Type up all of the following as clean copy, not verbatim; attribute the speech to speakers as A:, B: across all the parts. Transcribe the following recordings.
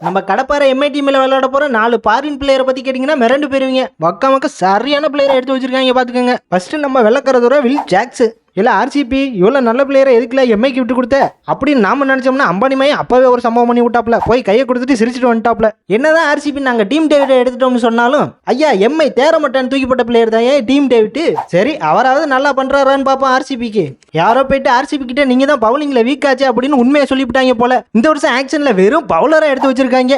A: நம்ம கடப்பாறை எம்ஐ டீம்ல விளையாட போற 4 ஃபாரின் பிளேயரை பத்தி கேட்டீங்கன்னா மிரண்டு போயிருவீங்க. மக்க சரியான பிளேயரை எடுத்து வச்சிருக்காங்க பாத்துக்கோங்க. ஃபர்ஸ்ட் நம்ம வெள்ளக்கரதோட வில் ஜாக்ஸ். இல்ல ஆர்சிபி இவ்வளோ நல்ல பிளேயரை எதுக்குல எம்ஐக்கு விட்டு கொடுத்த அப்படின்னு நாம நினைச்சோம்னா அம்பானி மையம் அப்பவே ஒரு சம்பவம் பண்ணி விட்டாப்ல. போய் கையை கொடுத்துட்டு சிரிச்சுட்டு வந்துட்டாப்ல. என்னதான் ஆர்சிபி நாங்க டீம் டேவிட்டை எடுத்துட்டோம்னு சொன்னாலும் ஐயா எம்ஐ தேர மாட்டான்னு தூக்கிப்பட்ட பிளேயர் தான் ஏன் டீம் டேவிட். சரி அவராவது நல்லா பண்றாரான்னு பார்ப்போம். ஆர்சிபிக்கு யாரோ போயிட்டு ஆர்சிபி கிட்ட நீங்க தான் பவுலிங்ல வீக் ஆச்சு அப்படின்னு உண்மையை சொல்லிவிட்டாங்க போல. இந்த வருஷம் ஆக்ஷன்ல வெறும் பவுலரா எடுத்து வச்சிருக்காங்க.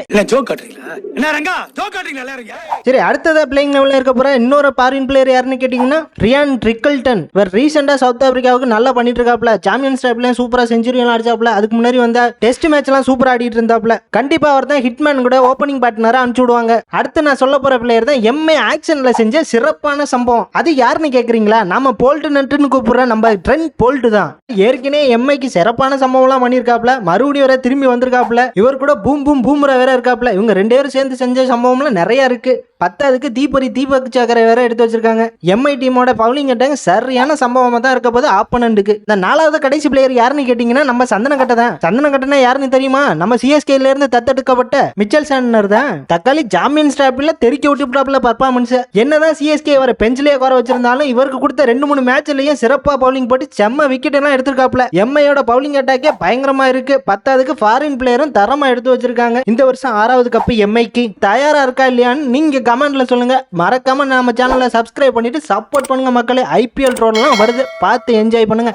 A: சரி அடுத்ததா பிளேயிங் லெவலில் இருக்க போற இன்னொரு ஃபாரின் பிளேயர் யாருன்னு கேட்டீங்கன்னா ரியான் ட்ரிக்கல்டன். இவர் ரீசெண்டா சவுத் ஆப்பிரிக்காவுக்கு நல்லா பண்ணிட்டு இருக்காப்ல. சாம்பியன்ஸ் ட்ராப்லயும் சூப்பரா செஞ்சுரி எல்லாம் அடிச்சாப்ல. அதுக்கு முன்னாடி வந்த டெஸ்ட் மேட்ச் எல்லாம் சூப்பரா ஆடிட்டு இருந்தாப்ல. கண்டிப்பா அவர் தான் ஹிட்மேன் கூட ஓப்பனிங் பார்ட்னரா அனுப்பிச்சு விடுவாங்க. அடுத்து நான் சொல்ல போற பிளேயர் தான் எம்ஏ ஆக்ஷன்ல செஞ்ச சிறப்பான சம்பவம். அது யாருன்னு கேக்குறீங்களா? நம்ம போல்ட் நட்டுன்னு கூப்பிடுற நம்ம ட்ரெண்ட் போல்ட் தான். ஏற்கனவே எம்ஐக்கு சிறப்பான சம்பவம் எல்லாம் பண்ணிருக்காப்ல. மறுபடியும் வேற திரும்பி வந்திருக்காப்ல. இவர் கூட பூம் பூம் பூம்ரா வேற இருக்காப்ல. இவங்க 2 பேரும் சேர்ந்து செஞ்ச சம்பவம்லாம் நிறைய இருக்கு. பத்தாவதுக்கு தீபக் சக்கரை வேற எடுத்து வச்சிருக்காங்க. எம்ஐ டீமோட பவுலிங் அட்டாக் சரியான சம்பவமா தான் இருக்க போது ஆப்பனண்ட்டுக்கு. இந்த 4வது கடைசி பிளேயர் யாருன்னு கேட்டீங்கன்னா நம்ம சந்தனக்கட்டை தான். சந்தனக்கட்டை யாருன்னு தெரியுமா? நம்ம சிஎஸ்கேல இருந்து தத்தெடுக்கப்பட்ட மிச்சல் சாண்டனர் தான். தக்காளி சாம்பியன்ஸ் டிராப்ல தெறிக்க விட்டுப்டாப்ல பர்ஃபார்மன்ஸ். என்னதான் சிஎஸ்கே வர பெஞ்சிலேயே குறை வச்சிருந்தாலும் இவருக்கு கொடுத்த 2-3 மேட்ச்லயும் சிறப்பா பவுலிங் போட்டு செம்ம விக்கெட் எல்லாம் எடுத்திருக்காப்ல. எம்ஐயோட பவுலிங் அட்டாக்கே பயங்கரமா இருக்கு. பத்தாவதுக்கு ஃபாரின் பிளேயரும் தரமா எடுத்து வச்சிருக்காங்க. இந்த வருஷம் 6வது கப் எம்ஐக்கு தயாரா இருக்கா இல்லையான்னு நீங்க கமெண்ட்ல சொல்லுங்க. மறக்காம நம்ம சேனலை சப்ஸ்கிரைப் பண்ணிட்டு சப்போர்ட் பண்ணுங்க மக்களே. ஐபிஎல் ட்ரோல்லாம் வருது, பார்த்து என்ஜாய் பண்ணுங்க.